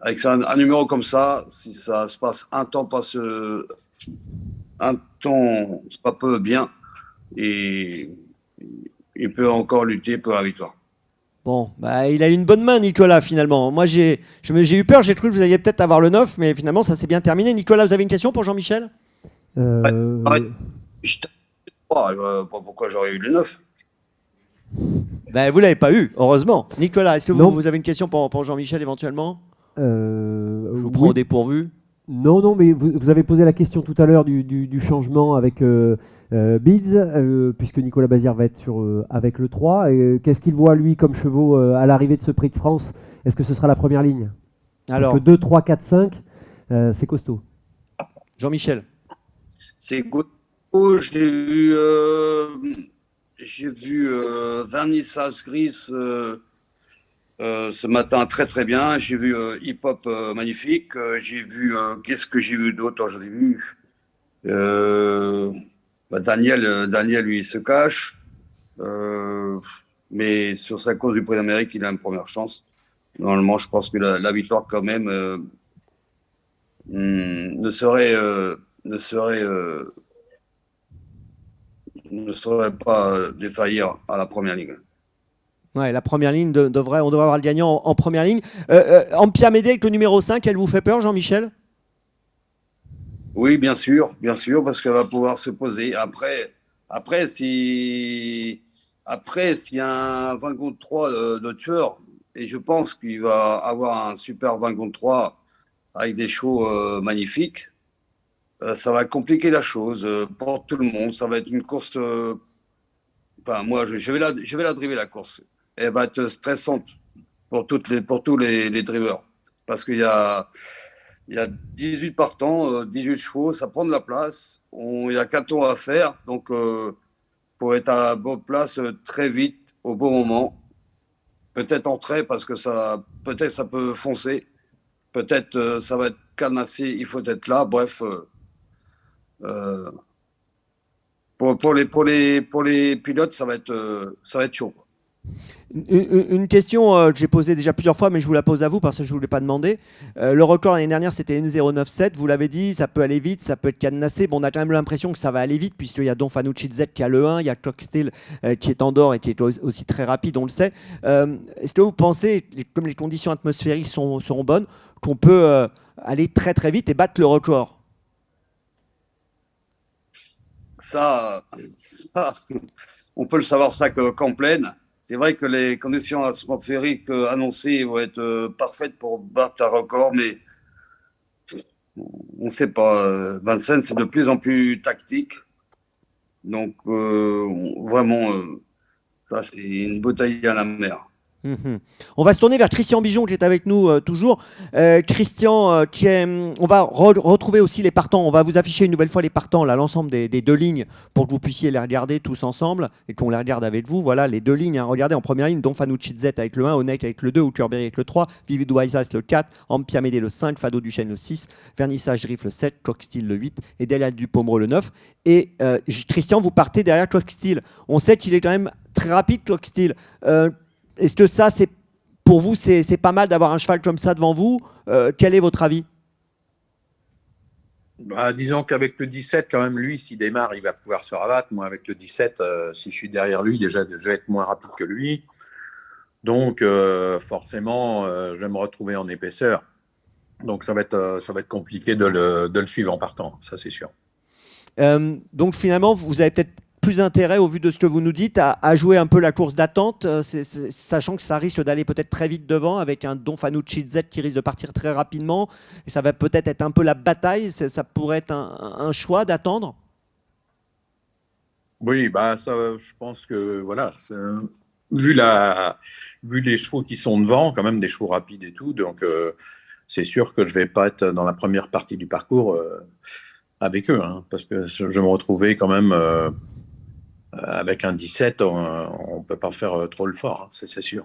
avec un numéro comme ça, si ça se passe un temps pas peu bien, et il peut encore lutter pour la victoire. Bon, il a une bonne main, Nicolas, finalement. Moi, j'ai eu peur, j'ai cru que vous alliez peut-être avoir le 9, mais finalement, ça s'est bien terminé. Nicolas, vous avez une question pour Jean-Michel? Pourquoi j'aurais eu le 9? Vous l'avez pas eu, heureusement. Nicolas, est-ce que vous avez une question pour Jean-Michel éventuellement? Je vous prends au dépourvu. Non, mais vous avez posé la question tout à l'heure du changement avec Bids, puisque Nicolas Bazir va être avec le 3. Qu'est-ce qu'il voit, lui, comme chevaux à l'arrivée de ce prix de France? Est-ce que ce sera la première ligne? Alors, parce que 2, 3, 4, 5, c'est costaud. Jean-Michel. C'est costaud. J'ai vu Vernissage Gris ce matin très très bien. J'ai vu Hip Hop magnifique. J'ai vu qu'est-ce que j'ai vu d'autre? J'en ai vu Daniel, lui, il se cache. Mais sur sa course du Prix d'Amérique, il a une première chance. Normalement, je pense que la victoire, quand même, ne serait pas défaillir à la première ligne. Ouais, la première ligne, on devrait avoir le gagnant en première ligne. Ampia Médée avec le numéro 5, elle vous fait peur, Jean-Michel? Oui, bien sûr, parce qu'elle va pouvoir se poser. Après, s'il y a un 20 contre 3 de tueur, et je pense qu'il va avoir un super 20 contre 3 avec des chevaux magnifiques, ça va compliquer la chose pour tout le monde. Ça va être une course. Enfin, moi, je vais la driver, la course. Elle va être stressante pour tous les drivers. Parce qu'il y a 18 partants, 18 chevaux, ça prend de la place. Il y a 4 tours à faire. Donc, faut être à bonne place très vite, au bon moment. Peut-être en trait parce que ça peut foncer. Peut-être ça va être cadenassé, il faut être là. Bref, pour les pilotes, ça va être chaud. Une question que j'ai posée déjà plusieurs fois, mais je vous la pose à vous parce que je ne vous l'ai pas demandé. Le record l'année dernière, c'était 1,097. Vous l'avez dit, ça peut aller vite, ça peut être cadenassé. Bon, on a quand même l'impression que ça va aller vite, puisqu'il y a Don Fanucci Z qui a le 1, il y a Clock Steel qui est en dehors et qui est aussi très rapide, on le sait. Est-ce que vous pensez, comme les conditions atmosphériques seront bonnes, qu'on peut aller très très vite et battre le record? Ça, on peut le savoir ça qu'en pleine. C'est vrai que les conditions atmosphériques annoncées vont être parfaites pour battre un record, mais on ne sait pas. Vincennes, c'est de plus en plus tactique. Donc, vraiment, ça, c'est une bouteille à la mer. On va se tourner vers Christian Bijon qui est avec nous toujours. Christian, on va retrouver aussi les partants. On va vous afficher une nouvelle fois les partants, là, l'ensemble des deux lignes pour que vous puissiez les regarder tous ensemble et qu'on les regarde avec vous. Voilà les deux lignes. Hein. Regardez en première ligne, Don Fanucci Z avec le 1, Onek avec le 2, Hookerberry avec le 3, Vivid Waisas le 4, Ampia Médée le 5, Fado Duchesne le 6, Vernissage Drift le 7, Clock Steel le 8 et Delia Dupomereux le 9. Et Christian, vous partez derrière Clock Steel. On sait qu'il est quand même très rapide, Clock Steel. Est-ce que ça, pour vous, c'est pas mal d'avoir un cheval comme ça devant vous? Quel est votre avis? Disons qu'avec le 17, quand même, lui, s'il démarre, il va pouvoir se rabattre. Moi, avec le 17, si je suis derrière lui, déjà, je vais être moins rapide que lui. Donc, forcément, je vais me retrouver en épaisseur. Donc, ça va être compliqué de le suivre en partant, ça, c'est sûr. Donc, finalement, vous avez peut-être plus intérêt, au vu de ce que vous nous dites, à jouer un peu la course d'attente, sachant que ça risque d'aller peut-être très vite devant, avec un Don Fanucci Z qui risque de partir très rapidement, et ça va peut-être être un peu la bataille. Ça pourrait être un choix d'attendre? Oui, ça, je pense que, voilà, vu les chevaux qui sont devant, quand même des chevaux rapides et tout, donc c'est sûr que je ne vais pas être dans la première partie du parcours avec eux, hein, parce que je me retrouvais quand même... avec un 17, on ne peut pas faire trop le fort, hein, c'est sûr.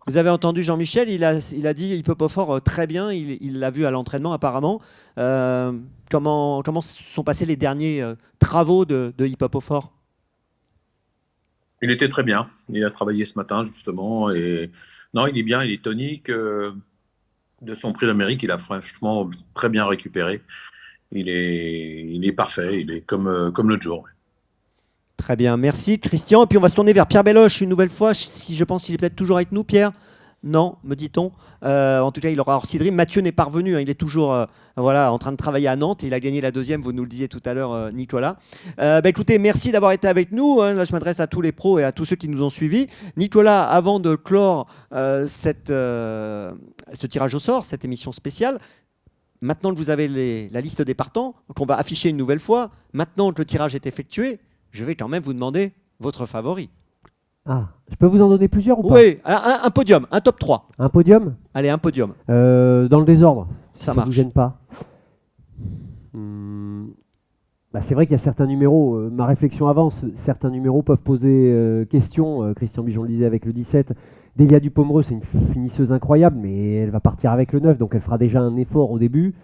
Vous avez entendu Jean-Michel, il a dit Hip Hop au Fort très bien, il l'a vu à l'entraînement apparemment. Comment sont passés les derniers travaux de Hip Hop au Fort? Il était très bien, il a travaillé ce matin justement, et non, il est bien, il est tonique. De son Prix d'Amérique, il a franchement très bien récupéré. Il est parfait, il est comme l'autre jour. Très bien, merci Christian. Et puis on va se tourner vers Pierre Belloche une nouvelle fois. Je pense qu'il est peut-être toujours avec nous, Pierre. Non, me dit-on. En tout cas, il aura hors Dream. Mathieu n'est pas revenu, hein. Il est toujours en train de travailler à Nantes. Il a gagné la deuxième, vous nous le disiez tout à l'heure, Nicolas. Écoutez, merci d'avoir été avec nous. Hein. Là, je m'adresse à tous les pros et à tous ceux qui nous ont suivis. Nicolas, avant de clore ce tirage au sort, cette émission spéciale, maintenant que vous avez la liste des partants, qu'on va afficher une nouvelle fois, maintenant que le tirage est effectué, je vais quand même vous demander votre favori. Ah, je peux vous en donner plusieurs ou pas? Oui, un podium, un top 3. Un podium? Allez, un podium. Dans le désordre, ça ne marche. vous gêne pas. C'est vrai qu'il y a certains numéros, ma réflexion avance, certains numéros peuvent poser question. Christian Bijon le disait avec le 17. Delia Dupomereux, c'est une finisseuse incroyable, mais elle va partir avec le 9, donc elle fera déjà un effort au début.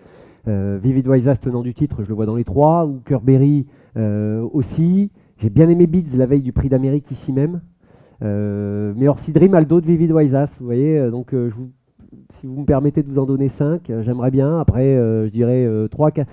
Vivid Waisas, tenant du titre, je le vois dans les 3. Hookerberry, Aussi, j'ai bien aimé Bids la veille du Prix d'Amérique ici même. Mais Orsi Dream a le dos de Vivid Waisas, vous voyez. Donc, si vous me permettez de vous en donner 5, j'aimerais bien. Après, je dirais 3, 4.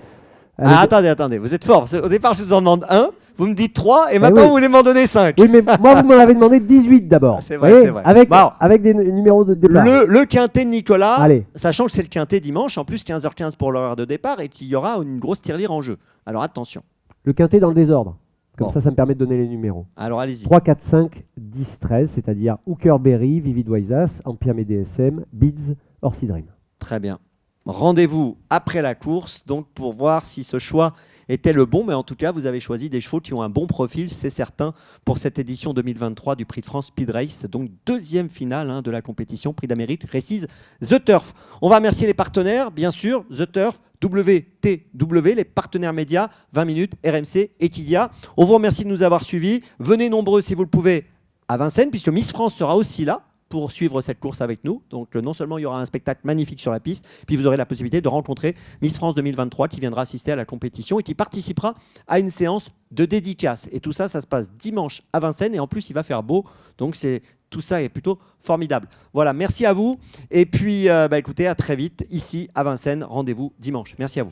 Attendez, vous êtes fort. Au départ, je vous en demande 1, vous me dites 3, et maintenant, vous voulez m'en donner 5. Oui, mais moi, vous m'en avez demandé 18 d'abord. C'est vrai, c'est vrai. Avec des numéros de départ. Le quintet de Nicolas, Allez. sachant que c'est le quintet dimanche, en plus 15h15 pour l'horaire de départ, et qu'il y aura une grosse tirelire en jeu. Alors attention. Le quintet dans le désordre. Comme ça me permet de donner les numéros. Alors allez-y. 3, 4, 5, 10, 13, c'est-à-dire Hooker Berry, Vivid Waisas, Empire DSM, Bids, Orsi Dream. Très bien. Rendez-vous après la course, donc pour voir si ce choix était le bon, mais en tout cas, vous avez choisi des chevaux qui ont un bon profil, c'est certain, pour cette édition 2023 du Prix de France Speed Race, donc deuxième finale de la compétition Prix d'Amérique, Récise The Turf. On va remercier les partenaires, bien sûr, The Turf, WTW, les partenaires médias, 20 minutes, RMC, Equidia. On vous remercie de nous avoir suivis. Venez nombreux si vous le pouvez à Vincennes, puisque Miss France sera aussi là pour suivre cette course avec nous. Donc non seulement il y aura un spectacle magnifique sur la piste, puis vous aurez la possibilité de rencontrer Miss France 2023 qui viendra assister à la compétition et qui participera à une séance de dédicace. Et tout ça, ça se passe dimanche à Vincennes et en plus il va faire beau. Donc tout ça est plutôt formidable. Voilà, merci à vous. Et puis écoutez, à très vite ici à Vincennes. Rendez-vous dimanche. Merci à vous.